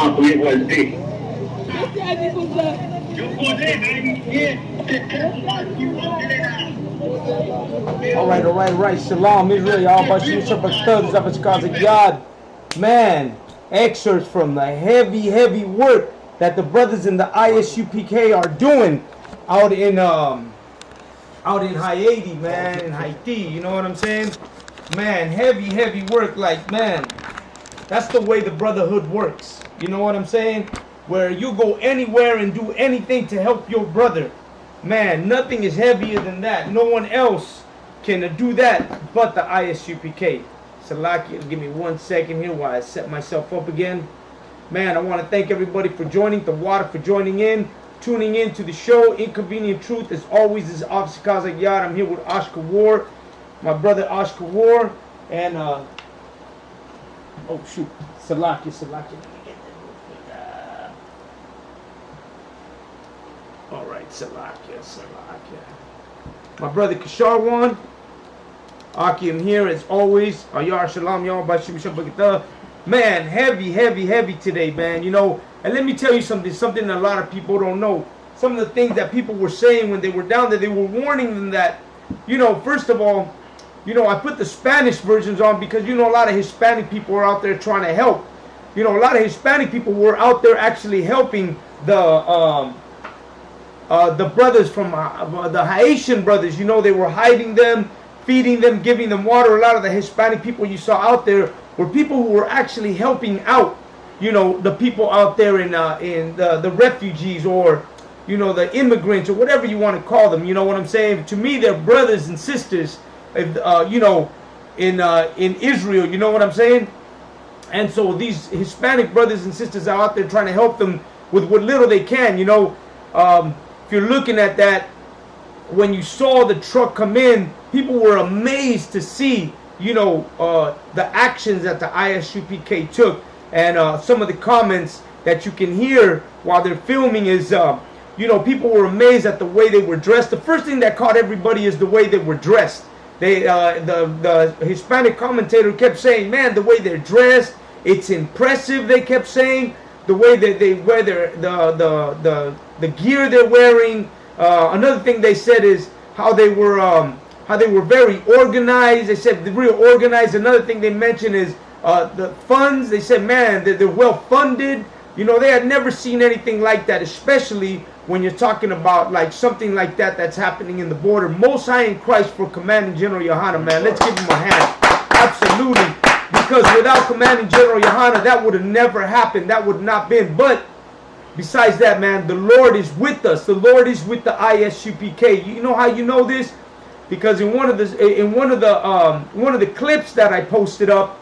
Alright. Shalom, Israel. I.S.U.P.K. Man, excerpts from the heavy work that the brothers in the I.S.U.P.K. are doing out in Haiti, man, in Haiti. You know what I'm saying? Man, heavy work. Like, man, that's the way the brotherhood works. You know what I'm saying? Where you go anywhere and do anything to help your brother. Man, nothing is heavier than that. No one else can do that but the I.S.U.P.K. Salaki, give me 1 second here while I set myself up again. Man, I want to thank everybody for joining, the water for joining in, tuning in to the show. Inconvenient Truth, as always, is Officer Kazak Yad. I'm here with Ashka War, my brother Ashka War, and oh shoot, Salaki. All right, Salaki. My brother Kasharwan. Aki, I'm here as always. Ayar Shalom, y'all. Man, heavy today, man. You know, and let me tell you something a lot of people don't know. Some of the things that people were saying when they were down there, they were warning them that, you know, first of all, you know, I put the Spanish versions on because, you know, a lot of Hispanic people are out there trying to help. You know, a lot of Hispanic people were out there actually helping the brothers from the Haitian brothers. You know, they were hiding them, feeding them, giving them water. A lot of the Hispanic people you saw out there were people who were actually helping out, you know, the people out there in the refugees, or, you know, the immigrants, or whatever you want to call them. You know what I'm saying? To me, they're brothers and sisters, you know, in Israel. You know what I'm saying? And so these Hispanic brothers and sisters are out there trying to help them with what little they can. You know, if you're looking at that, when you saw the truck come in, people were amazed to see, you know, the actions that the I.S.U.P.K. took. And some of the comments that you can hear while they're filming is, you know, people were amazed at the way they were dressed. The first thing that caught everybody is the way they were dressed. They, the Hispanic commentator kept saying, man, the way they're dressed, it's impressive. They kept saying the way that they wear the gear they're wearing. Another thing they said is how they were very organized. They said they're real organized. Another thing they mentioned is the funds. They said, man, they're well funded. You know, they had never seen anything like that, especially when you're talking about like something like that that's happening in the border. Most High in Christ for Commanding General Yohanna, man. Let's give him a hand. Absolutely. Because without Commanding General Yohanna, that would have never happened. That would not been. But besides that, man, the Lord is with us. The Lord is with the I.S.U.P.K. You know how you know this? Because in one of the clips that I posted up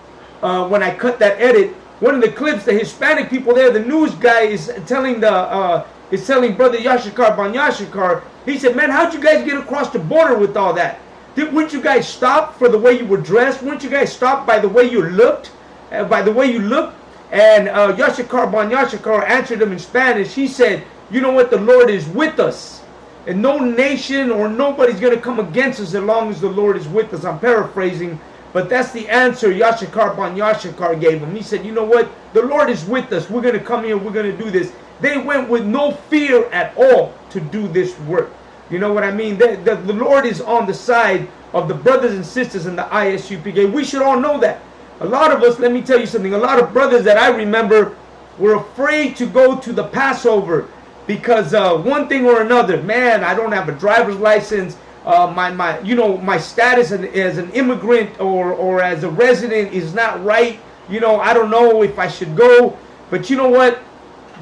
when I cut that edit, one of the clips, the Hispanic people there, the news guy is telling Brother Yashikar Ban Yashikar. He said, "Man, how'd you guys get across the border with all that? Weren't you guys stopped for the way you were dressed? Weren't you guys stopped by the way you looked? And Yashikar Ban Yashikar answered him in Spanish. He said, "You know what? The Lord is with us. And no nation or nobody's going to come against us as long as the Lord is with us." I'm paraphrasing, but that's the answer Yashikar Ban Yashikar gave him. He said, "You know what? The Lord is with us. We're going to come here. We're going to do this." They went with no fear at all to do this work. You know what I mean? The Lord is on the side of the brothers and sisters in the I.S.U.P.K. We should all know that. A lot of us, let me tell you something, a lot of brothers that I remember were afraid to go to the Passover because one thing or another, man, I don't have a driver's license. My status as an immigrant or as a resident is not right. You know, I don't know if I should go. But you know what?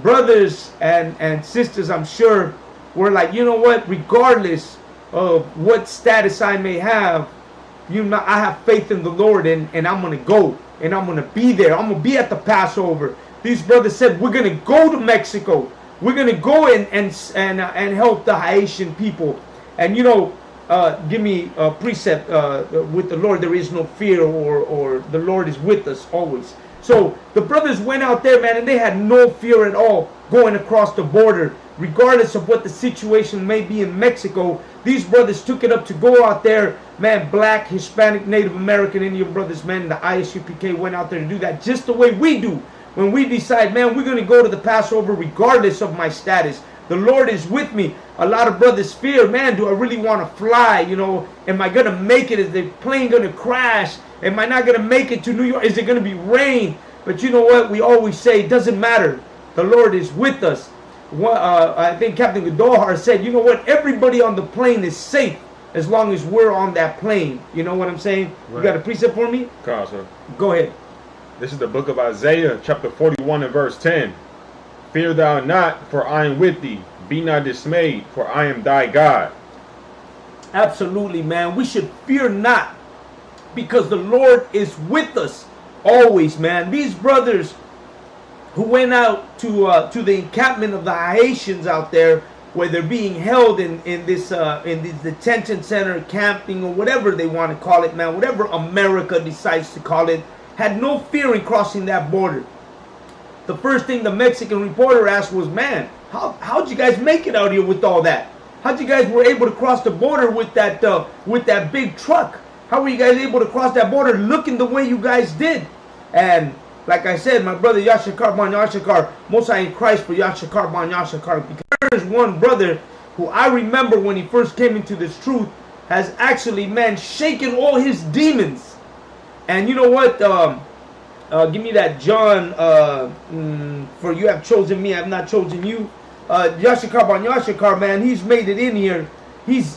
Brothers and sisters, I'm sure, were like, you know what? Regardless of what status I may have, I have faith in the Lord, and I'm going to go. And I'm going to be there. I'm going to be at the Passover. These brothers said, we're going to go to Mexico. We're going to go and help the Haitian people. And, you know, give me a precept, with the Lord there is no fear, or the Lord is with us always. So the brothers went out there, man, and they had no fear at all going across the border. Regardless of what the situation may be in Mexico, these brothers took it up to go out there, man. Black, Hispanic, Native American, Indian brothers, man, the I.S.U.P.K. went out there to do that just the way we do. when we decide, man, we're going to go to the Passover regardless of my status. The Lord is with me. A lot of brothers fear, man, do I really want to fly? You know, am I going to make it? Is the plane going to crash? Am I not going to make it to New York? Is it going to be rain? But you know what? We always say it doesn't matter. The Lord is with us. I think Captain Godohar said, you know what? Everybody on the plane is safe as long as we're on that plane. You know what I'm saying? Right. You got a precept for me? Sir. Go ahead. This is the book of Isaiah, chapter 41 and verse 10. Fear thou not, for I am with thee. Be not dismayed, for I am thy God. Absolutely, man. We should fear not, because the Lord is with us always, man. These brothers who went out to the encampment of the Haitians out there, where they're being held in this detention center, camping, or whatever they want to call it, man, whatever America decides to call it, had no fear in crossing that border. The first thing the Mexican reporter asked was, man, how'd you guys make it out here with all that? How'd you guys were able to cross the border with that big truck? How were you guys able to cross that border looking the way you guys did? And like I said, my brother Yashakar Ban Yashakar, most high in Christ for Yashakar Ban Yashakar. Because there's one brother who I remember when he first came into this truth has actually, man, shaken all his demons. And you know what? Give me that John, for you have chosen me, I have not chosen you. Yashakar Ban Yashakar, man, he's made it in here. He's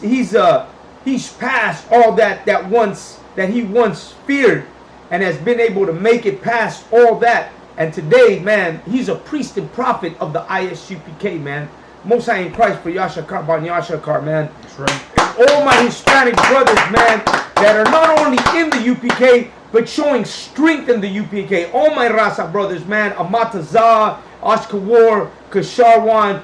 passed all that he once feared, and has been able to make it past all that. And today, man, he's a priest and prophet of the I.S.U.P.K, man. Most high in Christ for Yashakar Ban Yashakar, man. That's right. And all my Hispanic brothers, man, that are not only in the U.P.K, but showing strength in the U.P.K. All my Rasa brothers, man, Amataza, Ashkawar, Kasharwan,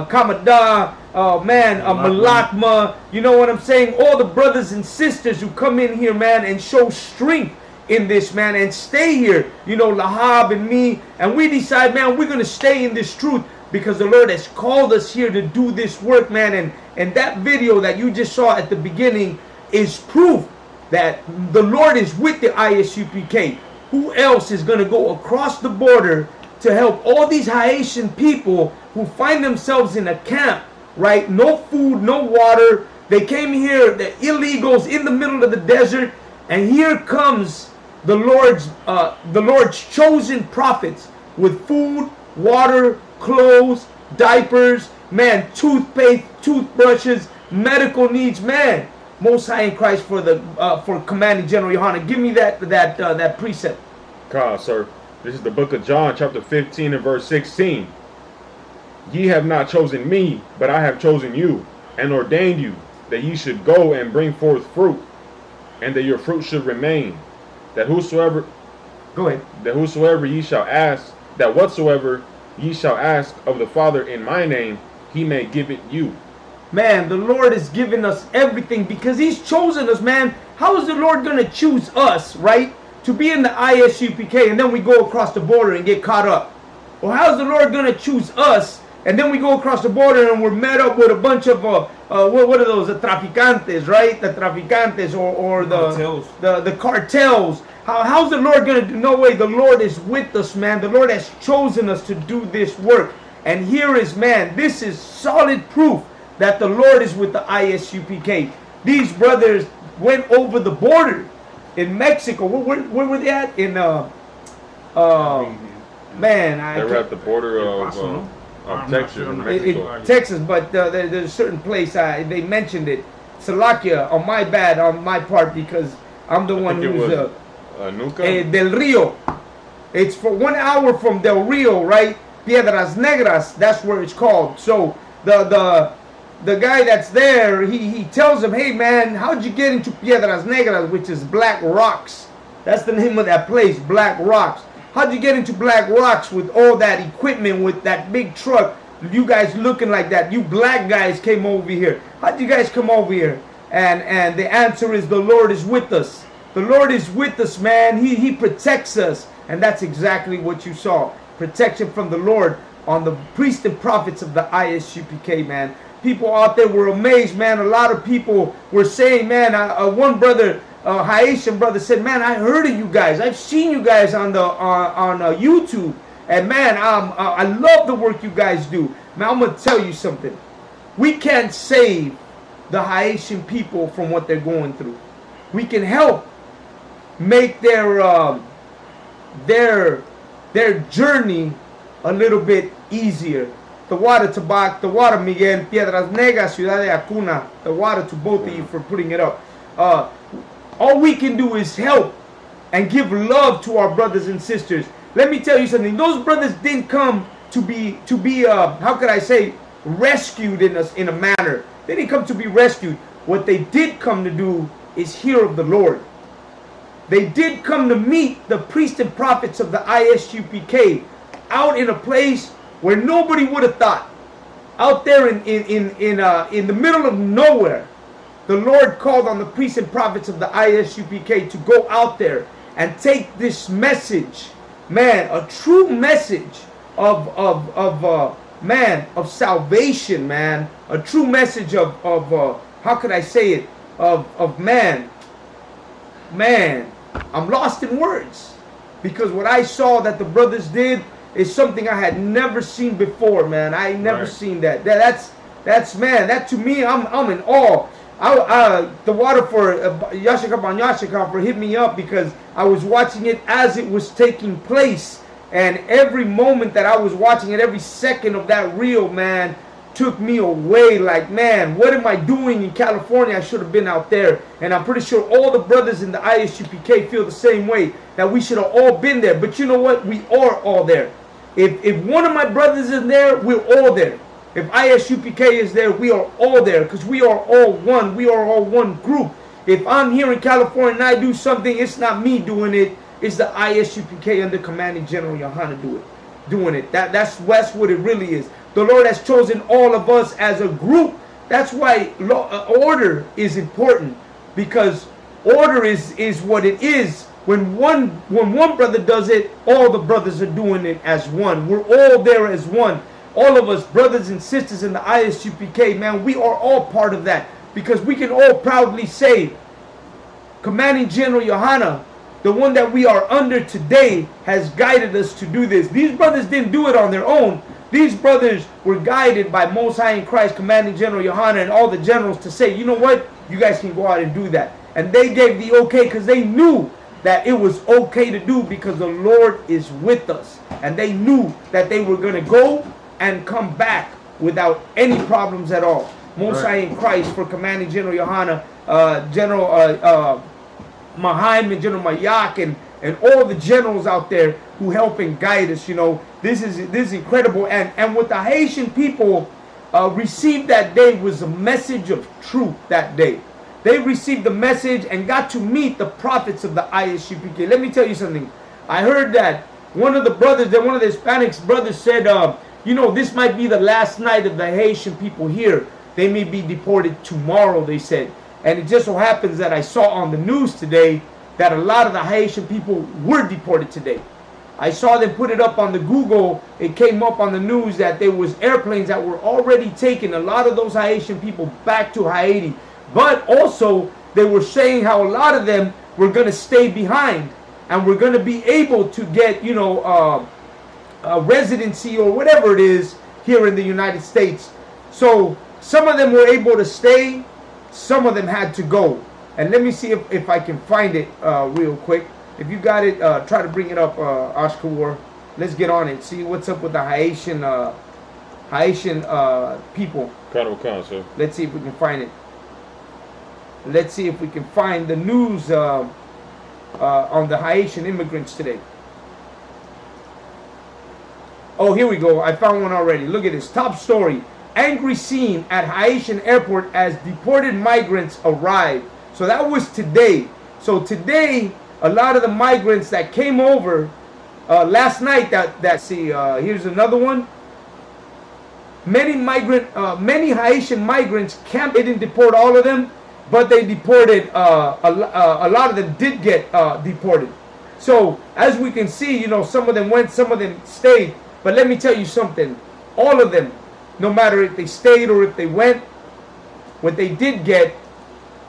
Kamada, Malakma, you know what I'm saying? All the brothers and sisters who come in here, man, and show strength in this, man, and stay here. You know, Lahab and me, and we decide, man, we're going to stay in this truth because the Lord has called us here to do this work, man. And that video that you just saw at the beginning is proof that the Lord is with the I.S.U.P.K. Who else is going to go across the border to help all these Haitian people who find themselves in a camp, right? No food, no water. They came here, the illegals in the middle of the desert, and here comes the Lord's chosen prophets with food, water, clothes, diapers, man, toothpaste, toothbrushes, medical needs, man. Most high in Christ for commanding General Yohanan. Give me that precept. God, sir. This is the book of John, chapter 15 and verse 16. Ye have not chosen me, but I have chosen you, and ordained you, that ye should go and bring forth fruit, and that your fruit should remain. That whosoever, go ahead. That whosoever ye shall ask, that whatsoever ye shall ask of the Father in my name, he may give it you. Man, the Lord has given us everything because he's chosen us, man. How is the Lord going to choose us, right, to be in the I.S.U.P.K, and then we go across the border and get caught up? Or how is the Lord going to choose us, and then we go across the border and we're met up with a bunch of, what are those, the traficantes, right? The traficantes or the cartels. How's the Lord going to do? No way, the Lord is with us, man. The Lord has chosen us to do this work. And here is, man, this is solid proof that the Lord is with the I.S.U.P.K. These brothers went over the border in Mexico. Where were they at? In man, they were at the border of Texas, Mexico. Texas, but there's a certain place they mentioned it. Salakia, on my bad, on my part, because I'm the one who's Del Rio. It's for 1 hour from Del Rio, right? Piedras Negras. That's where it's called. So the guy that's there, he tells him, hey man, how'd you get into Piedras Negras, which is Black Rocks? That's the name of that place, Black Rocks. How'd you get into Black Rocks with all that equipment, with that big truck? You guys looking like that. You black guys came over here. How'd you guys come over here? And the answer is the Lord is with us. The Lord is with us, man. He protects us. And that's exactly what you saw. Protection from the Lord on the priests and prophets of the I.S.U.P.K, man. people out there were amazed, man. A lot of people were saying, man, one brother, Haitian brother said, man, I heard of you guys. I've seen you guys on YouTube. And man, I love the work you guys do. Man, I'm going to tell you something. We can't save the Haitian people from what they're going through. We can help make their journey a little bit easier. The water to Bach, the water Miguel, Piedras Negras, Ciudad de Acuna, the water to both of you for putting it up. All we can do is help and give love to our brothers and sisters. Let me tell you something. Those brothers didn't come to be how could I say, rescued in a manner. They didn't come to be rescued. What they did come to do is hear of the Lord. They did come to meet the priests and prophets of the I.S.U.P.K. out in a place where nobody would have thought. Out there in the middle of nowhere, the Lord called on the priests and prophets of the I.S.U.P.K. to go out there and take this message, man, a true message of salvation, man, a true message of how could I say it, of man, I'm lost in words, because what I saw that the brothers did is something I had never seen before, man. I never seen that. That's man. That to me, I'm in awe. The water for Yashika for hit me up because I was watching it as it was taking place, and every moment that I was watching it, every second of that reel, man, took me away. Like, man, what am I doing in California? I should have been out there. And I'm pretty sure all the brothers in the I.S.U.P.K. feel the same way, that we should have all been there. But you know what? We are all there. If one of my brothers is there, we're all there. If I.S.U.P.K. is there, we are all there, because we are all one. We are all one group. If I'm here in California and I do something, it's not me doing it. It's the I.S.U.P.K. under Commanding General Yahanna doing it. That's what it really is. The Lord has chosen all of us as a group. That's why order is important, because order is what it is. When one brother does it, all the brothers are doing it as one. We're all there as one. All of us, brothers and sisters in the I.S.U.P.K., man, we are all part of that, because we can all proudly say, Commanding General Yahanna, the one that we are under today, has guided us to do this. These brothers didn't do it on their own. These brothers were guided by Most High in Christ, Commanding General Yahanna, and all the generals to say, you know what? You guys can go out and do that. And they gave the okay, because they knew that it was okay to do, because the Lord is with us. And they knew that they were going to go and come back without any problems at all. Most High in Christ, for Commanding General Yahanna, General Mahaim and General Mayak, and all the generals out there who help and guide us. You know, this is incredible. And what the Haitian people received that day was a message of truth that day. They received the message and got to meet the prophets of the I.S.U.P.K. Let me tell you something. I heard that one of the Hispanics brothers said, you know, this might be the last night of the Haitian people here. They may be deported tomorrow, they said. And it just so happens that I saw on the news today that a lot of the Haitian people were deported today. I saw them put it up on the Google. It came up on the news that there was airplanes that were already taking a lot of those Haitian people back to Haiti. But also, they were saying how a lot of them were going to stay behind, and we're going to be able to get, you know, a residency or whatever it is here in the United States. So some of them were able to stay, some of them had to go. And let me see if I can find it real quick. If you got it, try to bring it up, Ashkawar. Let's get on it. See what's up with the Haitian people. Sir. Let's see if we can find it. Let's see if we can find the news on the Haitian immigrants today. Oh, here we go. I found one already. Look at this. Top story. Angry scene at Haitian airport as deported migrants arrive. So that was today. So today, a lot of the migrants that came over last night, here's another one. Many Haitian migrants camped. They didn't deport all of them, but they deported, a lot of them did get deported. So as we can see, you know, some of them went, some of them stayed. But let me tell you something. All of them no matter if they stayed or if they went, what they did get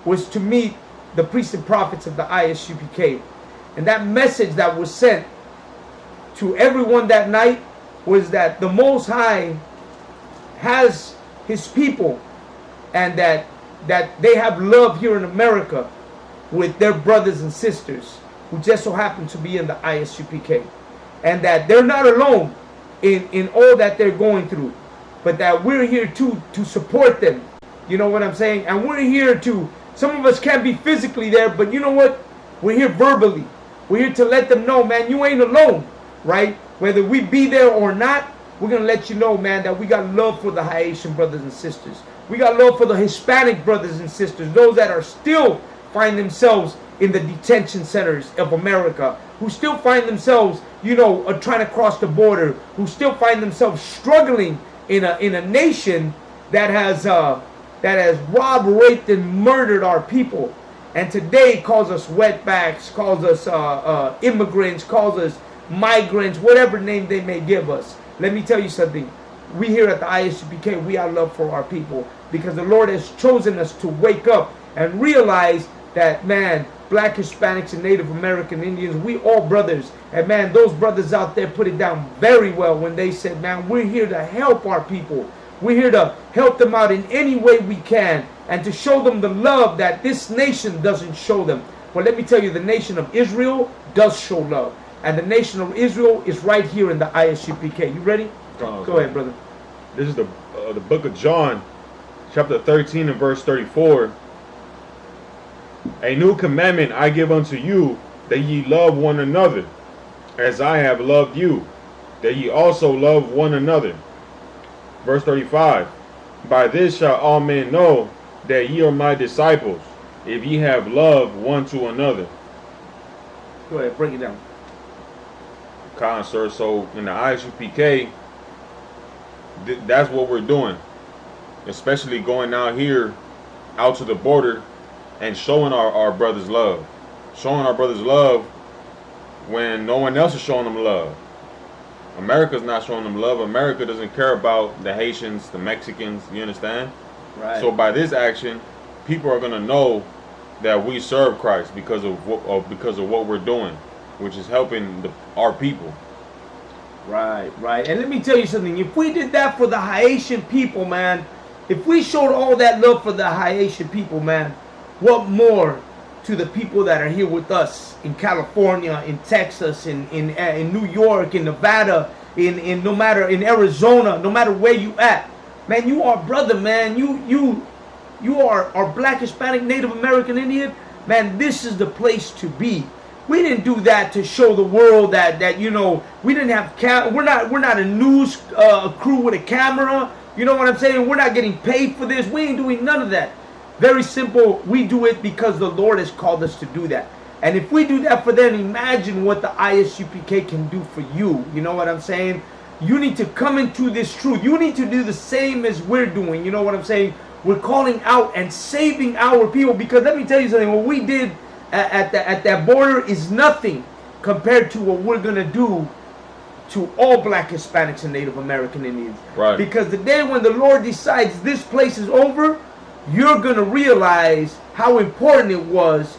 was to meet the priests and prophets of the I.S.U.P.K. And that message that was sent to everyone that night was that the Most High has his people, and that they have love here in America with their brothers and sisters who just so happen to be in the I.S.U.P.K. And that they're not alone in all that they're going through, but that we're here too to support them. You know what I'm saying? And we're here to, some of us can't be physically there, but you know what? We're here verbally. We're here to let them know, man, you ain't alone, right? Whether we be there or not, we're going to let you know, man, that we got love for the Haitian brothers and sisters. We got love for the Hispanic brothers and sisters, those that are still find themselves in the detention centers of America, who still find themselves, you know, trying to cross the border, who still find themselves struggling in a nation that has robbed, raped, and murdered our people, and today calls us wetbacks, calls us immigrants, calls us migrants, whatever name they may give us. Let me tell you something. We here at the I.S.U.P.K, we have love for our people, because the Lord has chosen us to wake up and realize that, man, Black, Hispanics, and Native American Indians, we all brothers. And man, those brothers out there put it down very well when they said, man, we're here to help our people. We're here to help them out in any way we can, and to show them the love that this nation doesn't show them. Well, let me tell you, the nation of Israel does show love. And the nation of Israel is right here in the I.S.U.P.K. You ready? Go ahead, brother. This is the book of John, chapter 13 and verse 34. A new commandment I give unto you, that ye love one another, as I have loved you, that ye also love one another. Verse 35. By this shall all men know that ye are my disciples, if ye have love one to another. Go ahead, break it down. Sir. So in the I.S.U.P.K, that's what we're doing, especially going out here, out to the border, and showing our brothers love. Showing our brothers love when no one else is showing them love. America's not showing them love. America doesn't care about the Haitians, the Mexicans, you understand? Right. So by this action, people are going to know that we serve Christ because of what we're doing, which is helping our people. Right, right. And let me tell you something. If we did that for the Haitian people, man, if we showed all that love for the Haitian people, man, what more to the people that are here with us in California, in Texas, in New York, in Nevada, in Arizona, no matter where you at, man, you are brother, man. You are Black, Hispanic, Native American, Indian, man. This is the place to be. We didn't do that to show the world that you know, we didn't have we're not a news crew with a camera. You know what I'm saying? We're not getting paid for this. We ain't doing none of that. Very simple. We do it because the Lord has called us to do that. And if we do that for them, imagine what the I.S.U.P.K can do for you. You know what I'm saying? You need to come into this truth. You need to do the same as we're doing. You know what I'm saying? We're calling out and saving our people, because let me tell you something. What we did at that border is nothing compared to what we're going to do to all Black, Hispanics, and Native American Indians. Right. Because the day when the Lord decides this place is over, you're going to realize how important it was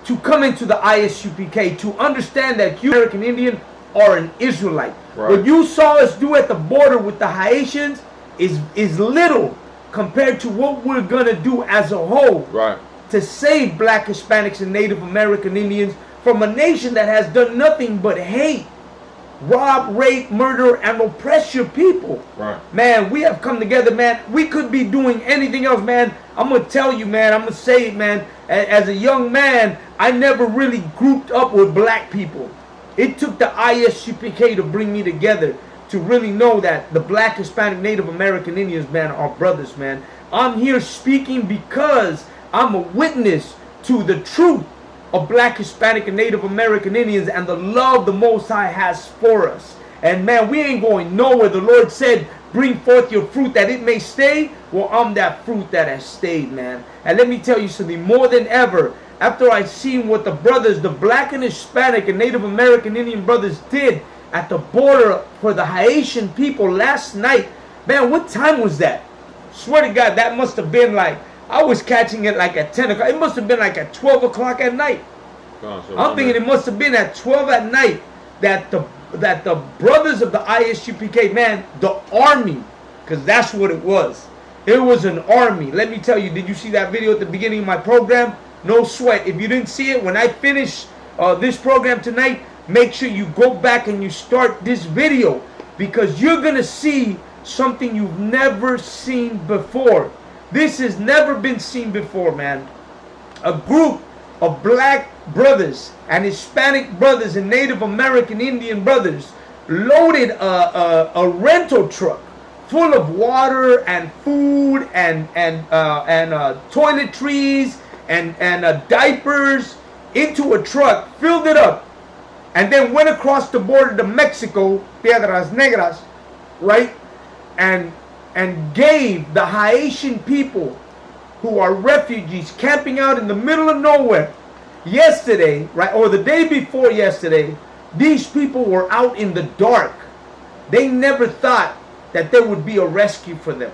to come into the I.S.U.P.K, to understand that you, American Indian, are an Israelite. Right. What you saw us do at the border with the Haitians is little compared to what we're going to do as a whole. Right. To save Black, Hispanics, and Native American Indians from a nation that has done nothing but hate, rob, rape, murder, and oppress your people. Right. Man, we have come together, man. We could be doing anything else, man. I'm going to tell you, man. I'm going to say it, man. As a young man, I never really grouped up with black people. It took the I.S.U.P.K to bring me together, to really know that the Black, Hispanic, Native American Indians, man, are brothers, man. I'm here speaking because I'm a witness to the truth of Black, Hispanic, and Native American Indians and the love the Most High has for us. And man, we ain't going nowhere. The Lord said, bring forth your fruit that it may stay. Well, I'm that fruit that has stayed, man. And let me tell you something, more than ever, after I seen what the brothers, the Black and Hispanic and Native American Indian brothers did at the border for the Haitian people last night, Man, what time was that? Swear to God, that must have been like, I was catching it like at 10 o'clock. It must have been like at 12 o'clock at night. I'm thinking it must have been at 12 at night that the brothers of the I.S.U.P.K, man, the army, because that's what it was. It was an army. Let me tell you, did you see that video at the beginning of my program? No sweat. If you didn't see it, when I finish this program tonight, make sure you go back and you start this video, because you're going to see something you've never seen before. This has never been seen before, man. A group of black brothers and Hispanic brothers and Native American Indian brothers loaded a rental truck full of water and food and toiletries and diapers into a truck, filled it up, and then went across the border to Mexico, Piedras Negras, right? And gave the Haitian people who are refugees camping out in the middle of nowhere yesterday, right, or the day before yesterday, these people were out in the dark. They never thought that there would be a rescue for them.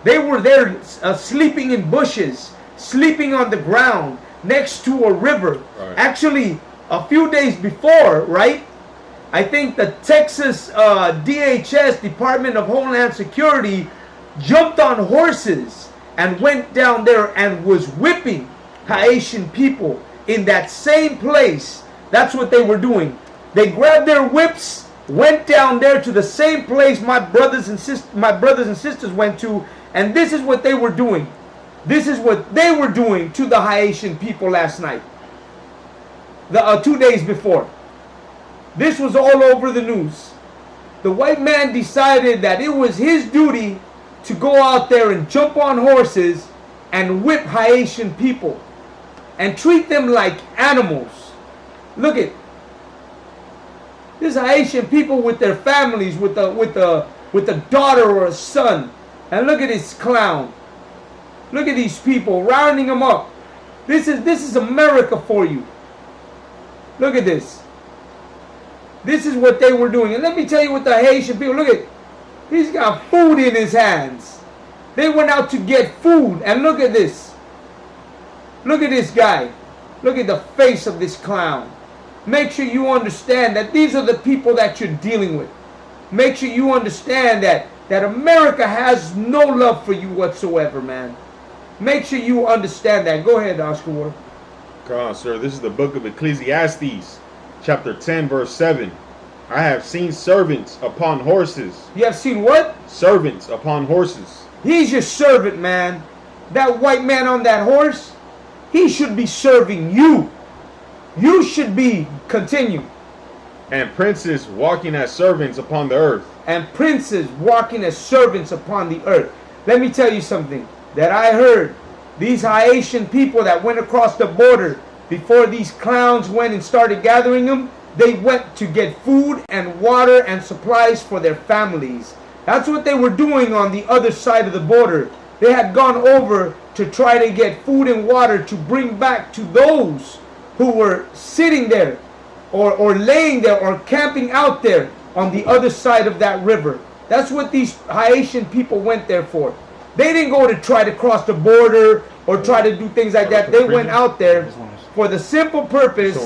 They were there sleeping in bushes, sleeping on the ground next to a river. Right. Actually, a few days before, right, I think the Texas DHS, Department of Homeland Security, jumped on horses and went down there and was whipping Haitian people in that same place. That's what they were doing. They grabbed their whips, went down there to the same place my brothers and sisters went to, and this is what they were doing. This is what they were doing to the Haitian people last night. 2 days before. This was all over the news. The white man decided that it was his duty to go out there and jump on horses and whip Haitian people and treat them like animals. Look at this Haitian people with their families, with a daughter or a son, and look at this clown. Look at these people rounding them up. This is America for you. Look at this. This is what they were doing. And let me tell you what the Haitian people, look at, he's got food in his hands. They went out to get food. And look at this. Look at this guy. Look at the face of this clown. Make sure you understand that these are the people that you're dealing with. Make sure you understand that America has no love for you whatsoever, man. Make sure you understand that. Go ahead, Oscar Ward. Come on, sir. This is the book of Ecclesiastes, chapter 10, verse 7. I have seen servants upon horses. You have seen what? Servants upon horses. He's your servant, man. That white man on that horse, he should be serving you. You should be, continue. And princes walking as servants upon the earth. And princes walking as servants upon the earth. Let me tell you something that I heard. These Haitian people that went across the border, before these clowns went and started gathering them, they went to get food and water and supplies for their families. That's what they were doing on the other side of the border. They had gone over to try to get food and water to bring back to those who were sitting there or laying there or camping out there on the other side of that river. That's what these Haitian people went there for. They didn't go to try to cross the border or try to do things like that. They went out there for the simple purpose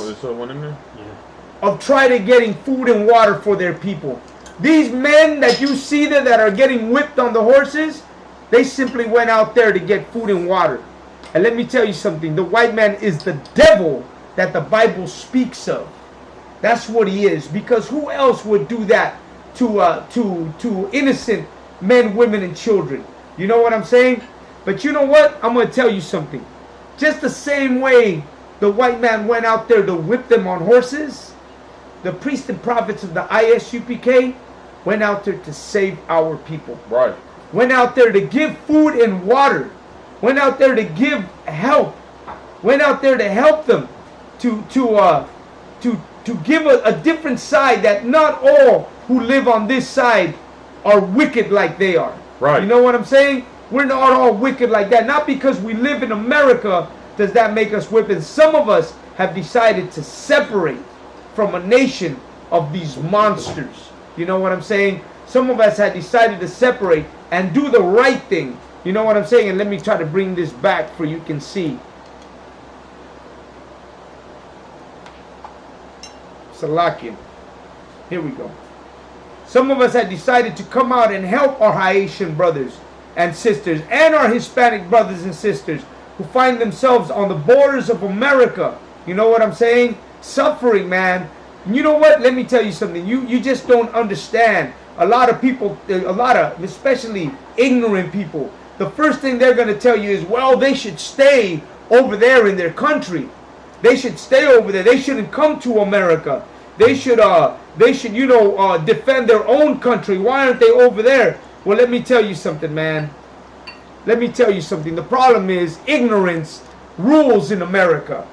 of trying to getting food and water for their people. These men that you see there that are getting whipped on the horses, they simply went out there to get food and water. And let me tell you something. The white man is the devil that the Bible speaks of. That's what he is. Because who else would do that to innocent men, women, and children? You know what I'm saying? But you know what? I'm going to tell you something. Just the same way the white man went out there to whip them on horses, the priests and prophets of the I.S.U.P.K went out there to save our people. Right. Went out there to give food and water. Went out there to give help. Went out there to help them to give a different side, that not all who live on this side are wicked like they are. Right. You know what I'm saying? We're not all wicked like that. Not because we live in America does that make us wicked. Some of us have decided to separate from a nation of these monsters. You know what I'm saying? Some of us had decided to separate and do the right thing. You know what I'm saying? And let me try to bring this back for you can see. Salakia. Here we go. Some of us had decided to come out and help our Haitian brothers and sisters and our Hispanic brothers and sisters who find themselves on the borders of America. You know what I'm saying? Suffering, man. You know what? Let me tell you something. You just don't understand. A lot of people, especially ignorant people, the first thing they're going to tell you is, well, they should stay over there in their country. They should stay over there. They shouldn't come to America. They should defend their own country. Why aren't they over there? Well, let me tell you something, man. Let me tell you something. The problem is ignorance rules in America.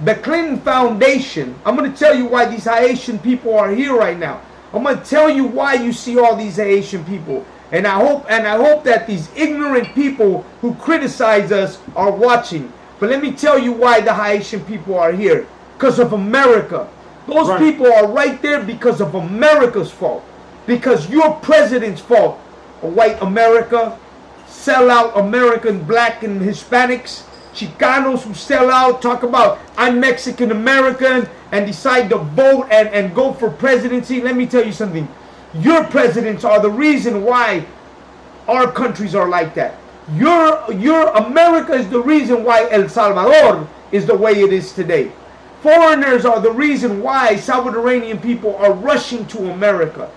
The Clinton Foundation, I'm going to tell you why these Haitian people are here right now. I'm going to tell you why you see all these Haitian people. And I hope that these ignorant people who criticize us are watching. But let me tell you why the Haitian people are here. Because of America. Those people are right there because of America's fault. Because your president's fault. White America, sell out American black and Hispanics, Chicanos who sell out, talk about I'm Mexican American and decide to vote and go for presidency. Let me tell you something. Your presidents are the reason why our countries are like that. Your America is the reason why El Salvador is the way it is today. Foreigners are the reason why Salvadoranian people are rushing to America.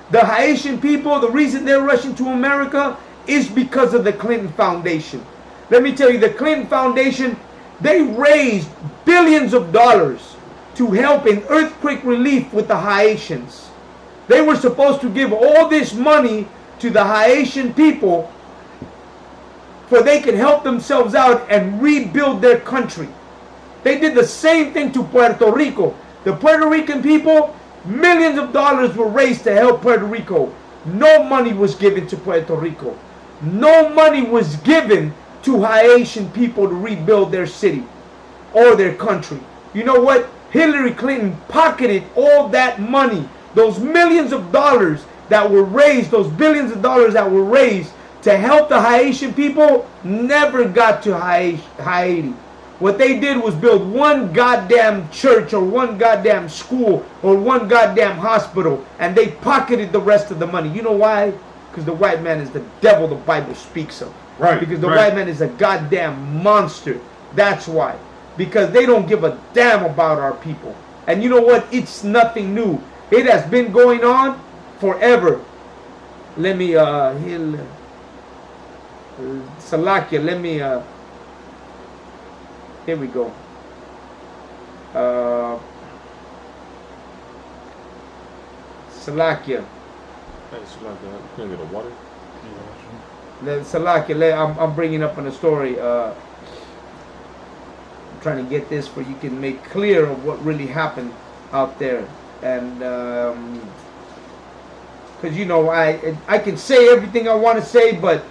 The Haitian people, the reason they're rushing to America is because of the Clinton Foundation. Let me tell you, the Clinton Foundation, they raised billions of dollars to help in earthquake relief with the Haitians. They were supposed to give all this money to the Haitian people for they could help themselves out and rebuild their country. They did the same thing to Puerto Rico. The Puerto Rican people, millions of dollars were raised to help Puerto Rico. No money was given to Puerto Rico. No money was given to Haitian people to rebuild their city or their country. You know what? Hillary Clinton pocketed all that money. Those millions of dollars that were raised, those billions of dollars that were raised to help the Haitian people never got to Haiti. What they did was build one goddamn church or one goddamn school or one goddamn hospital, and they pocketed the rest of the money. You know why? Because the white man is the devil the Bible speaks of. Right. Because the white man is a goddamn monster. That's why. Because they don't give a damn about our people. And you know what? It's nothing new. It has been going on forever. Let me Salakia, let me here we go. Salakia. Can I get a water? Salakia, I'm bringing up on a story. I'm trying to get this for you can make clear of what really happened out there. And because you know I can say everything I want to say, but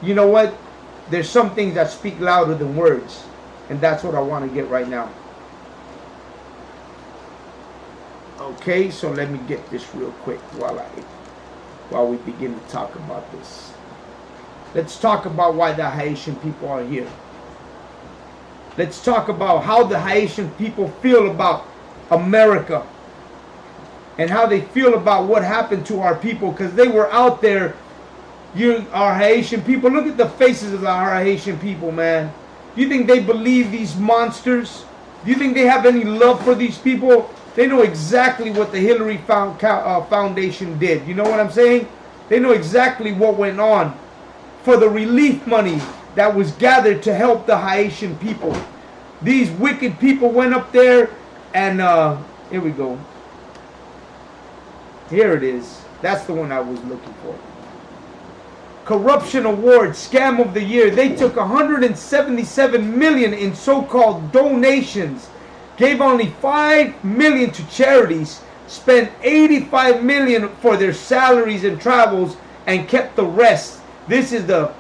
you know what? There's some things that speak louder than words. And that's what I want to get right now. Okay, so let me get this real quick while we begin to talk about this. Let's talk about why the Haitian people are here. Let's talk about how the Haitian people feel about America and how they feel about what happened to our people, because they were out there. Our Haitian people, look at the faces of our Haitian people, man. Do you think they believe these monsters? Do you think they have any love for these people? They know exactly what the Hillary Foundation did. You know what I'm saying? They know exactly what went on for the relief money that was gathered to help the Haitian people. These wicked people went up there and here we go. Here it is. That's the one I was looking for. Corruption Award, Scam of the Year. They took 177 million in so-called donations, gave only 5 million to charities, spent 85 million for their salaries and travels, and kept the rest. This is the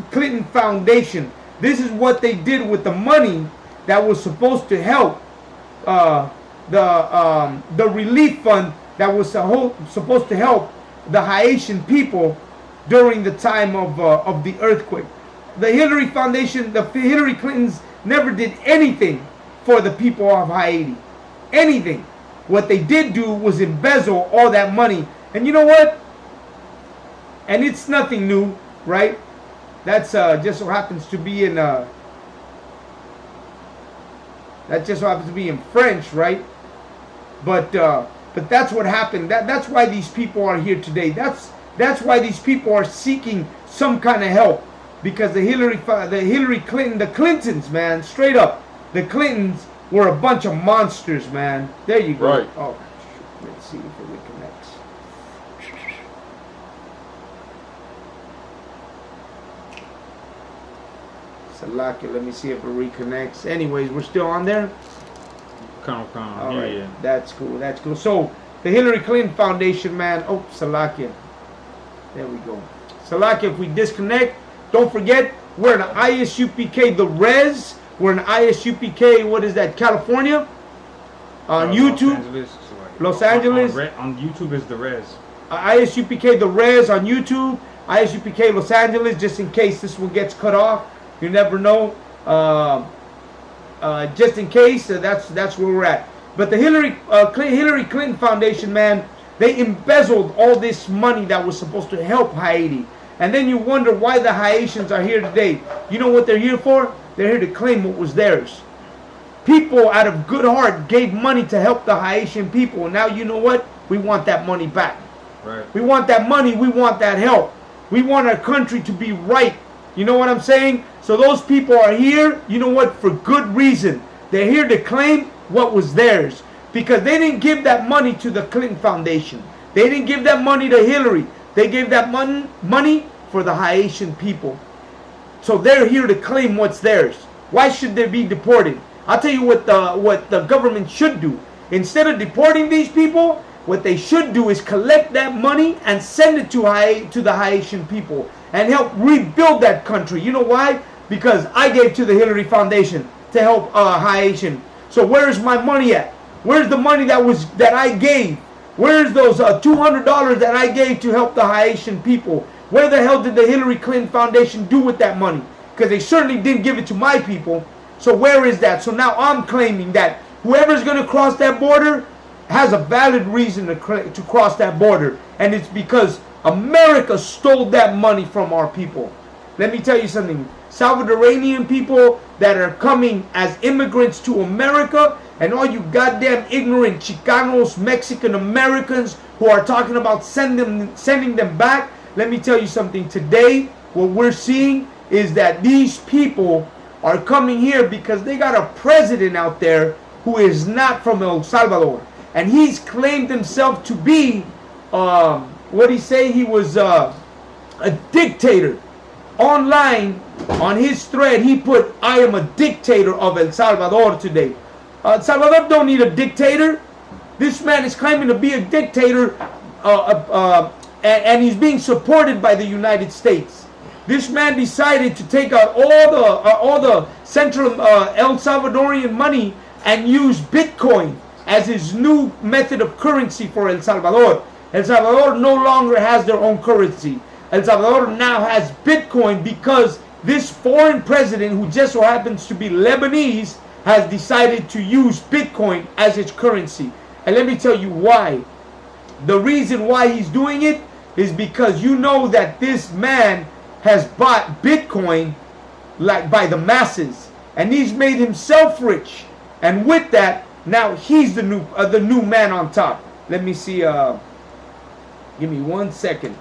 Clinton Foundation. This is what they did with the money that was supposed to help the relief fund that was supposed to help the Haitian people during the time of the earthquake. The Hillary Foundation, the Hillary Clintons never did anything for the people of Haiti. Anything. What they did do was embezzle all that money. And you know what? And it's nothing new, right? That's just so happens to be in that just so happens to be in French, right? But that's what happened. That's why these people are here today. That's why these people are seeking some kind of help, because the Hillary Clinton, the Clintons, man, straight up, the Clintons were a bunch of monsters, man. There you go. Right. Oh, let's see if it reconnects. Salakia, let me see if it reconnects. Anyways, we're still on there. All right. yeah. That's cool. That's cool. So the Hillary Clinton Foundation, man. Oh, Salakia. There we go. Salakia, if we disconnect, don't forget, we're in I.S.U.P.K. the Res. We're in I.S.U.P.K. What is that? California. On YouTube. Los Angeles. On YouTube is the Res. I.S.U.P.K. the Res on YouTube. I.S.U.P.K. Los Angeles, just in case this one gets cut off. You never know. Just in case, that's where we're at. But the Hillary Clinton Foundation, man, they embezzled all this money that was supposed to help Haiti. And then you wonder why the Haitians are here today. You know what they're here for? They're here to claim what was theirs. People out of good heart gave money to help the Haitian people. And now you know what? We want that money back. Right. We want that money. We want that help. We want our country to be right. You know what I'm saying? So those people are here, you know what, for good reason. They're here to claim what was theirs. Because they didn't give that money to the Clinton Foundation. They didn't give that money to Hillary. They gave that money for the Haitian people. So they're here to claim what's theirs. Why should they be deported? I'll tell you what the government should do. Instead of deporting these people, what they should do is collect that money and send it to the Haitian people and help rebuild that country. You know why? Because I gave to the Hillary Foundation to help Haitian. So where's my money at? Where's the money that I gave? Where's those $200 that I gave to help the Haitian people? Where the hell did the Hillary Clinton Foundation do with that money? Because they certainly didn't give it to my people. So where is that? So now I'm claiming that whoever's going to cross that border has a valid reason to cross that border. And it's because America stole that money from our people. Let me tell you something. Salvadoranian people that are coming as immigrants to America, and all you goddamn ignorant Chicanos, Mexican Americans who are talking about sending them back. Let me tell you something. Today, what we're seeing is that these people are coming here because they got a president out there who is not from El Salvador. And he's claimed himself to be, what did he say? He was a dictator. Online, on his thread, he put, I am a dictator of El Salvador today. El Salvador don't need a dictator. This man is claiming to be a dictator, and he's being supported by the United States. This man decided to take out all the central El Salvadorian money and use Bitcoin as his new method of currency for El Salvador. El Salvador no longer has their own currency. El Salvador now has Bitcoin because this foreign president, who just so happens to be Lebanese, has decided to use Bitcoin as its currency. And let me tell you why. The reason why he's doing it is because you know that this man has bought Bitcoin like by the masses, and he's made himself rich. And with that, now he's the new man on top. Let me see. Give me 1 second.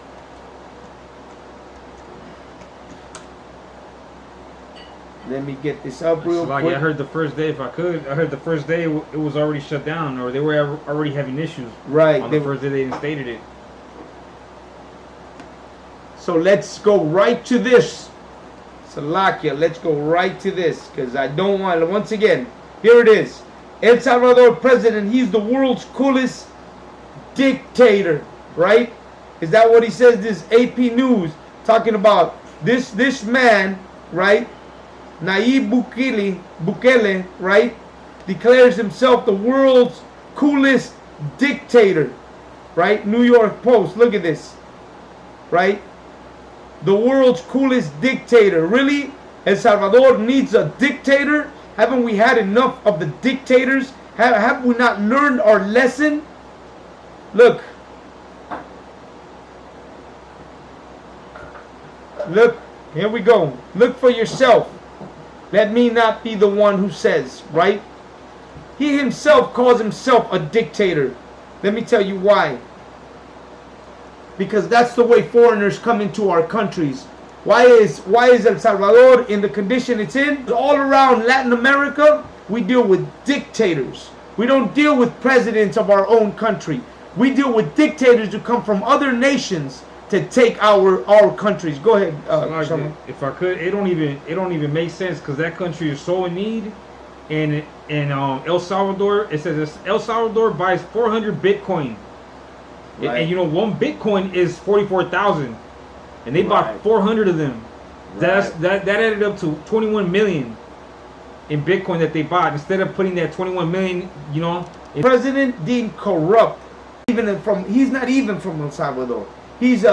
Let me get this up real quick. I heard the first day, I heard the first day it was already shut down, or they were already having issues. Right. On the first day they instated it. So let's go right to this. Salakia, let's go right to this, because I don't want to, once again, here it is. El Salvador president, he's the world's coolest dictator, right? Is that what he says? This AP News talking about this man, right? Nayib Bukele, right? Declares himself the world's coolest dictator. right? New York Post, look at this, right? The world's coolest dictator. Really? El Salvador needs a dictator? Haven't we had enough of the dictators? Have we not learned our lesson? Look. Look, here we go. Look for yourself. Let me not be the one who says, right? He himself calls himself a dictator. Let me tell you why. Because that's the way foreigners come into our countries. Why is El Salvador in the condition it's in? All around Latin America, we deal with dictators. We don't deal with presidents of our own country. We deal with dictators who come from other nations to take our countries. Go ahead, if I could, it don't even make sense, because that country is so in need. And in El Salvador, it says El Salvador buys 400 Bitcoin. Right. And you know, one Bitcoin is 44,000, and they bought 400 of them. That added up to 21 million in Bitcoin that they bought, instead of putting that 21 million, you know. President deemed corrupt. He's not even from El Salvador. He's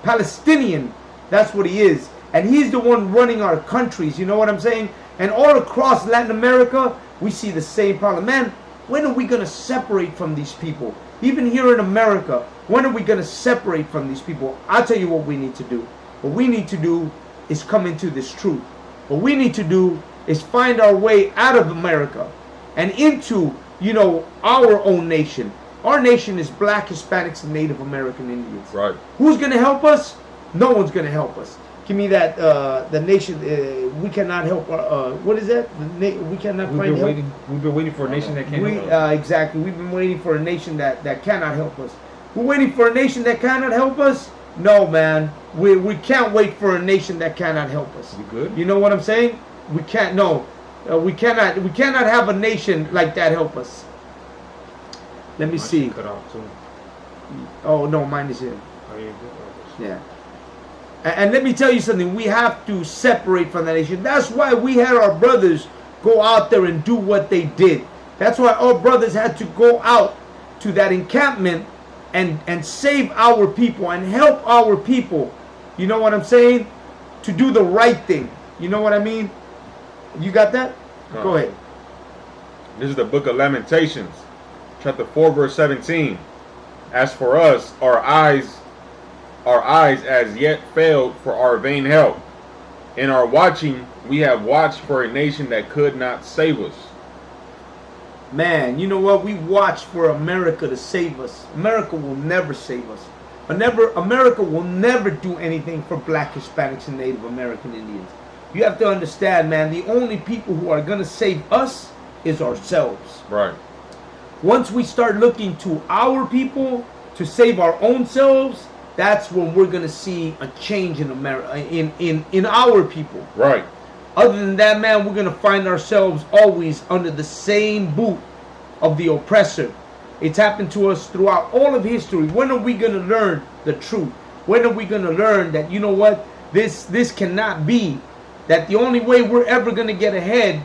Palestinian. That's what he is, and he's the one running our countries. You know what I'm saying? And all across Latin America, we see the same problem. Man, when are we gonna separate from these people? Even here in America, when are we gonna separate from these people? I'll tell you what we need to do. What we need to do is come into this truth. What we need to do is find our way out of America and into, you know, our own nation. Our nation is Black, Hispanics, and Native American Indians. Right. Who's gonna help us? No one's gonna help us. Give me that. The nation. We cannot help. What is that? We cannot find help. We've been waiting for a nation that can't help us. Exactly. We've been waiting for a nation that cannot help us. We're waiting for a nation that cannot help us? No, man. We can't wait for a nation that cannot help us. You good? You know what I'm saying? We can't. No. We cannot. We cannot have a nation like that help us. Let me see. Cut off too. Oh no, mine is here. Oh, yeah, good. Yeah. And let me tell you something, we have to separate from that nation. That's why we had our brothers go out there and do what they did. That's why our brothers had to go out to that encampment and save our people and help our people. You know what I'm saying? To do the right thing. You know what I mean? You got that? Go ahead. This is the book of Lamentations, chapter 4, verse 17. As for us, our eyes as yet failed for our vain help. In our watching, we have watched for a nation that could not save us. Man, you know what? We watch for America to save us. America will never save us. America will never do anything for Black, Hispanics, and Native American Indians. You have to understand, man, the only people who are going to save us is ourselves. Right. Once we start looking to our people to save our own selves, that's when we're gonna see a change in America, in our people. Right. Other than that, man, we're gonna find ourselves always under the same boot of the oppressor. It's happened to us throughout all of history. When are we gonna learn the truth? When are we gonna learn that, you know what, this cannot be, that the only way we're ever gonna get ahead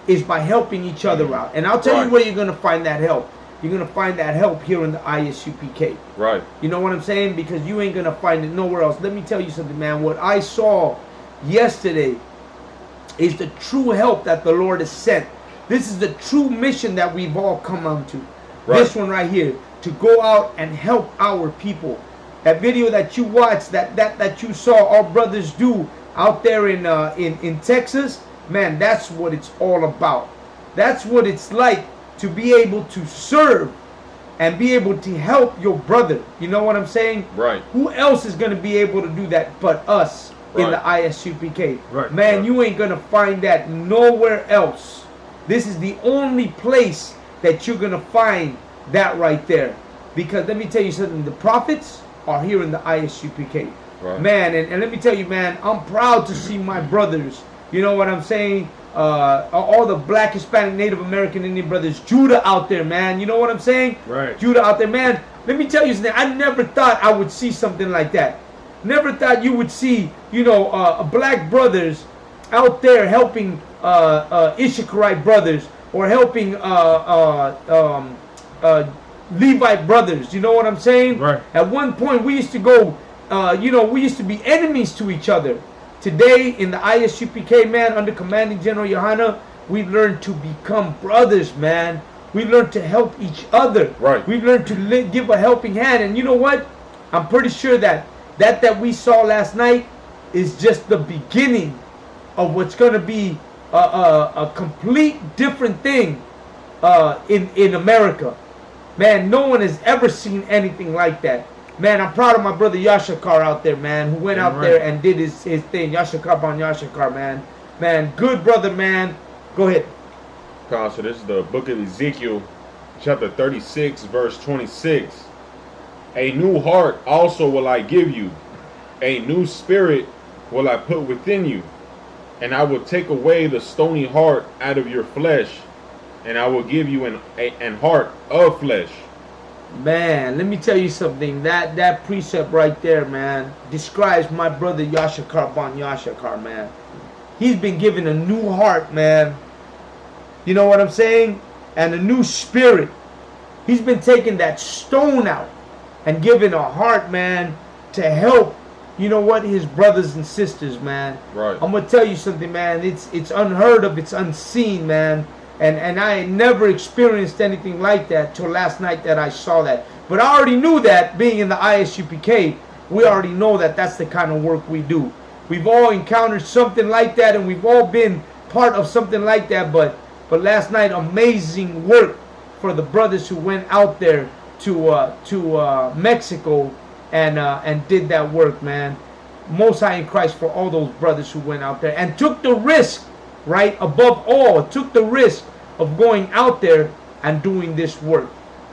is by helping each other out? And I'll tell you where you're gonna find that help. You're going to find that help here in the I.S.U.P.K. Right. You know what I'm saying? Because you ain't going to find it nowhere else. Let me tell you something, man. What I saw yesterday is the true help that the Lord has sent. This is the true mission that we've all come onto. Right. This one right here. To go out and help our people. That video that you watched, that you saw our brothers do out there in Texas, man, that's what it's all about. That's what it's like to be able to serve and be able to help your brother. You know what I'm saying? Right. Who else is going to be able to do that but us in the I.S.U.P.K? Right. Man, you ain't going to find that nowhere else. This is the only place that you're going to find that right there. Because let me tell you something, the prophets are here in the I.S.U.P.K. Right. Man, and let me tell you, man, I'm proud to see my brothers. You know what I'm saying? All the Black, Hispanic, Native American Indian brothers, Judah out there, man. You know what I'm saying? Right. Judah out there, man. Let me tell you something. I never thought I would see something like that. Never thought you would see, you know, black brothers out there helping Levite brothers. You know what I'm saying? Right. At one point, we used to go, we used to be enemies to each other. Today, in the I.S.U.P.K, man, under Commanding General Yohanna, we learned to become brothers, man. We learned to help each other. Right. We learned to give a helping hand. And you know what? I'm pretty sure that we saw last night is just the beginning of what's going to be a complete different thing in America. Man, no one has ever seen anything like that. Man, I'm proud of my brother Yashakar out there, man, who went out there and did his thing. Yashakar Ban Yashakar, man. Man, good brother, man. Go ahead. So this is the book of Ezekiel, chapter 36, verse 26. A new heart also will I give you. A new spirit will I put within you. And I will take away the stony heart out of your flesh. And I will give you an heart of flesh. Man, let me tell you something. That precept right there, man, describes my brother Yashakar Ban Yashakar, man. He's been given a new heart, man. You know what I'm saying? And a new spirit. He's been taking that stone out and giving a heart, man, to help, you know what, his brothers and sisters, man. Right. I'm going to tell you something, man. It's unheard of. It's unseen, man. And I never experienced anything like that till last night that I saw that. But I already knew that, being in the I.S.U.P.K, we already know that that's the kind of work we do. We've all encountered something like that, and we've all been part of something like that. But last night, amazing work for the brothers who went out there to Mexico and did that work, man. Most High in Christ for all those brothers who went out there and took the risk, right? Above all, took the risk of going out there and doing this work,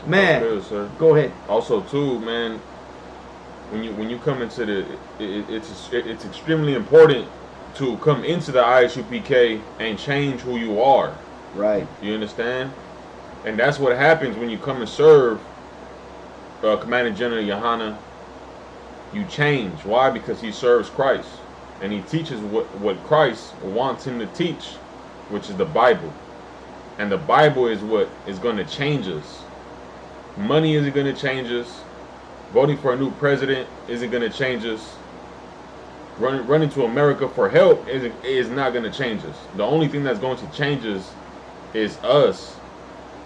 man. Good, sir. Go ahead. Also, too, man, when you come into the, it's extremely important to come into the I.S.U.P.K and change who you are. Right. You understand? And that's what happens when you come and serve Commanding General Yohanna. You change. Why? Because he serves Christ. And he teaches what Christ wants him to teach, which is the Bible. And the Bible is what is going to change us. Money isn't going to change us. Voting for a new president isn't going to change us. Running to America for help is not going to change us. The only thing that's going to change us is us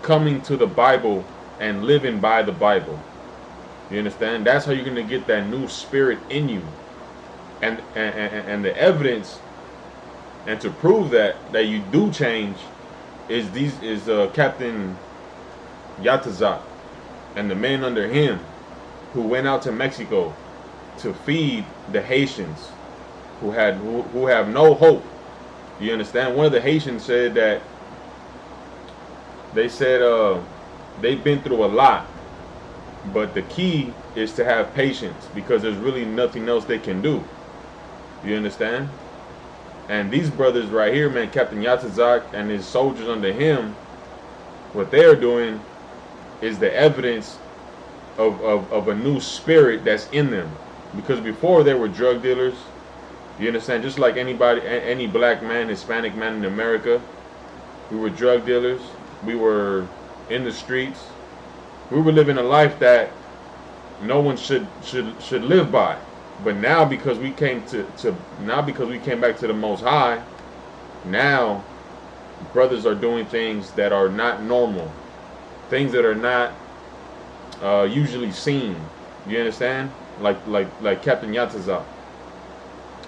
coming to the Bible and living by the Bible. You understand? That's how you're going to get that new spirit in you. And the evidence, and to prove that you do change, is Captain Yatazak and the men under him who went out to Mexico to feed the Haitians who have no hope. You understand? One of the Haitians said that they've been through a lot, but the key is to have patience, because there's really nothing else they can do. You understand? And these brothers right here, man, Captain Yatazak and his soldiers under him, what they're doing is the evidence of a new spirit that's in them. Because before they were drug dealers, you understand? Just like any black man, Hispanic man in America, we were drug dealers. We were in the streets. We were living a life that no one should live by. But now, because we came back to the Most High, now brothers are doing things that are not normal, things that are not usually seen. You understand? Like Captain Yatazak.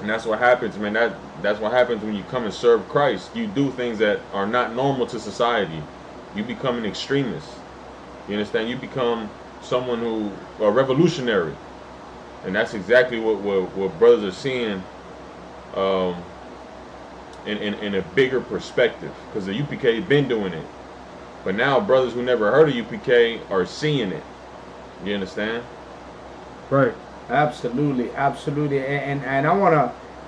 And that's what happens, man. That's what happens when you come and serve Christ. You do things that are not normal to society. You become an extremist. You understand? You become someone a revolutionary. And that's exactly what brothers are seeing in a bigger perspective. Because the UPK been doing it. But now brothers who never heard of UPK are seeing it. You understand? Right. Absolutely, absolutely. And I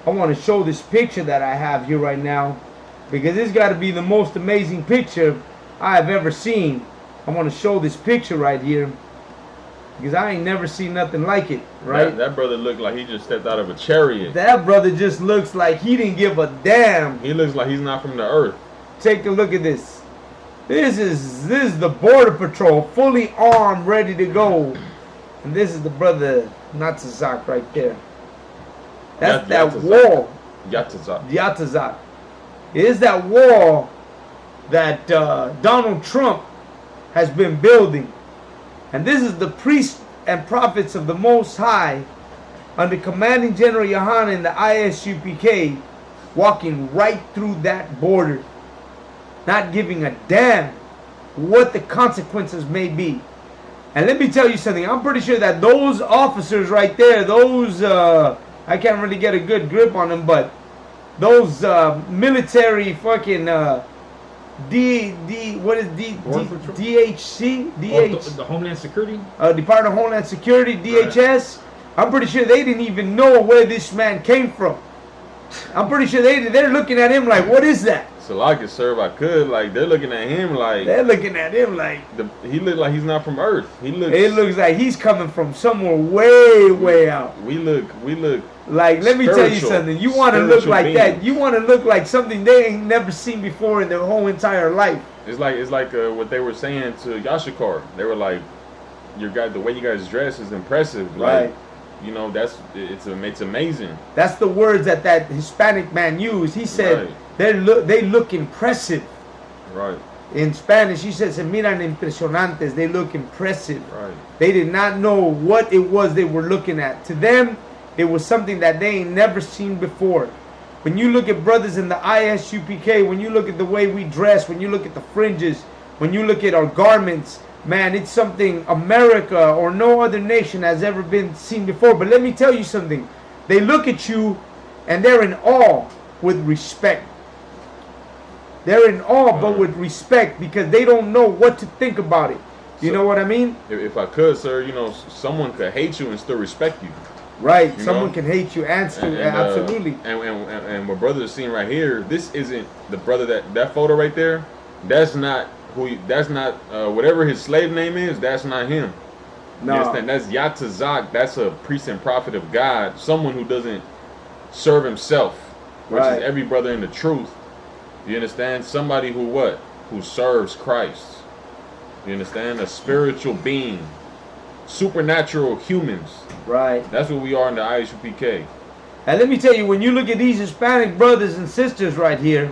wanna show this picture that I have here right now, because this got to be the most amazing picture I have ever seen. I want to show this picture right here, because I ain't never seen nothing like it, right? That brother looked like he just stepped out of a chariot. That brother just looks like he didn't give a damn. He looks like he's not from the earth. Take a look at this. This is the border patrol, fully armed, ready to go. And this is the brother Natsazak right there. That's that wall. Yatazak. Yatazak. It is that wall that Donald Trump has been building. And this is the priests and prophets of the Most High under Commanding General Yahanna in the I.S.U.P.K. walking right through that border, not giving a damn what the consequences may be. And let me tell you something, I'm pretty sure that those officers right there, those, I can't really get a good grip on them, but those military fucking, DHC? The Homeland Security? Department of Homeland Security, DHS. Right. I'm pretty sure they didn't even know where this man came from. I'm pretty sure they're looking at him like, what is that? So I could serve, I could. Like, they're looking at him like... They're looking at him like... he looks like he's not from Earth. It looks like he's coming from somewhere way, way out. We look... Like, let me tell you something. You want to look like that. You want to look like something they ain't never seen before in their whole entire life. It's like what they were saying to Yashikar. They were like, the way you guys dress is impressive. Right. Like, you know, it's amazing. That's the words that Hispanic man used. He said, right. They look impressive. Right. In Spanish, he said, se miran impresionantes. They look impressive. Right. They did not know what it was they were looking at. To them, it was something that they ain't never seen before. When you look at brothers in the I.S.U.P.K, when you look at the way we dress, when you look at the fringes, when you look at our garments, man, it's something America or no other nation has ever been seen before. But let me tell you something. They look at you and they're in awe with respect. They're in awe, but with respect, because they don't know what to think about it. You know what I mean? If I could, sir, you know, someone could hate you and still respect you. Right. Someone can hate you and still, absolutely. And what brother is seeing right here, this isn't the brother that photo right there. That's not whatever his slave name is. That's not him. No. You understand? That's Yatazak. That's a priest and prophet of God. Someone who doesn't serve himself, which is every brother in the truth. You understand? Somebody who serves Christ. You understand? A spiritual being. Supernatural humans. Right. That's what we are in the I.S.U.P.K. And let me tell you, when you look at these Hispanic brothers and sisters right here,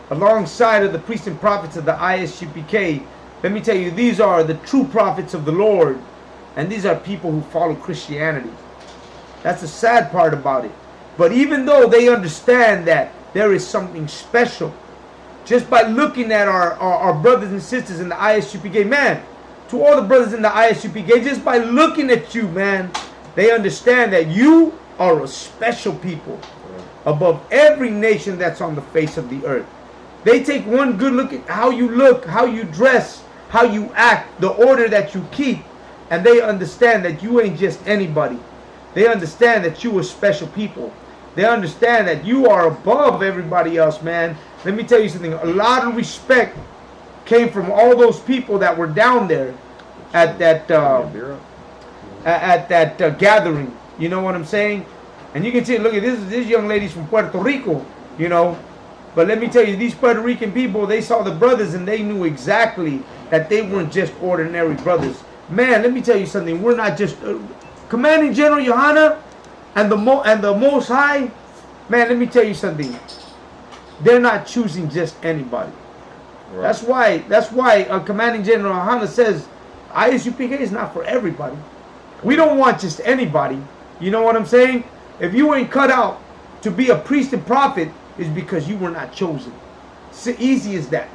alongside of the priests and prophets of the I.S.U.P.K, let me tell you, these are the true prophets of the Lord. And these are people who follow Christianity. That's the sad part about it. But even though they understand that there is something special, just by looking at our brothers and sisters in the I.S.U.P.K, man, to all the brothers in the I.S.U.P.K, just by looking at you, man, they understand that you are a special people above every nation that's on the face of the earth. They take one good look at how you look, how you dress, how you act, the order that you keep, and they understand that you ain't just anybody. They understand that you are special people. They understand that you are above everybody else, man. Let me tell you something. A lot of respect came from all those people that were down there at that gathering. You know what I'm saying? And you can see, look at this young lady's from Puerto Rico, you know. But let me tell you, these Puerto Rican people, they saw the brothers and they knew exactly that they weren't just ordinary brothers. Man, let me tell you something. We're not just Commanding General Yahanna and the Most High. Man, let me tell you something. They're not choosing just anybody. Right. That's why Commanding General Yahanna says I.S.U.P.K is not for everybody. We don't want just anybody. You know what I'm saying? If you ain't cut out to be a priest and prophet, it's because you were not chosen. It's easy as that.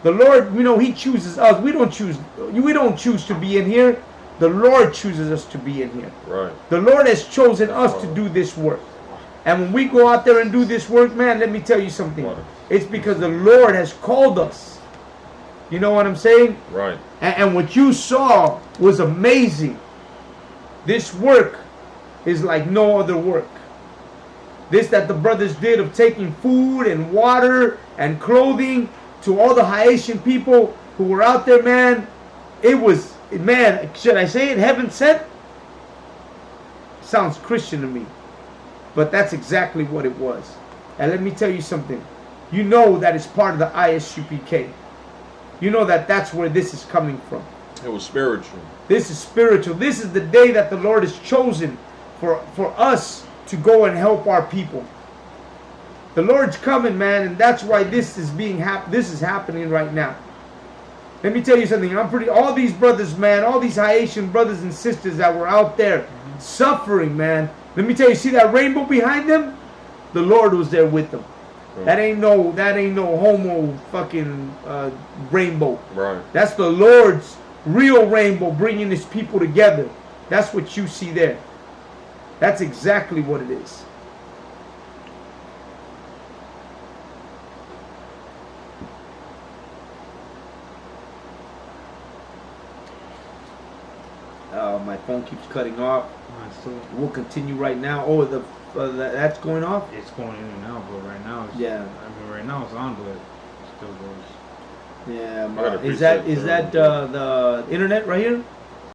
The Lord, you know, He chooses us. We don't choose to be in here. The Lord chooses us to be in here. Right. The Lord has chosen us to do this work. And when we go out there and do this work, man, let me tell you something. It's because the Lord has called us. You know what I'm saying? Right. And what you saw was amazing. This work is like no other work. This that the brothers did of taking food and water and clothing to all the Haitian people who were out there, man. It was, man, should I say it, heaven sent? Sounds Christian to me. But that's exactly what it was. And let me tell you something. You know that it's part of the I.S.U.P.K. you know that that's where this is coming from. It was spiritual. This is spiritual. This is the day that the Lord has chosen for us to go and help our people. The Lord's coming, man, and that's why this is this is happening right now. Let me tell you something. All these brothers, man, all these Haitian brothers and sisters that were out there suffering, man. Let me tell you, see that rainbow behind them? The Lord was there with them. That ain't no homo fucking rainbow. Right. That's the Lord's real rainbow bringing his people together. That's what you see there. That's exactly what it is. My phone keeps cutting off. We'll continue right now. Oh, that's going off? It's going in and out, but right now it's, yeah. I mean, right now it's on, but it still goes. Yeah, is that the internet right here?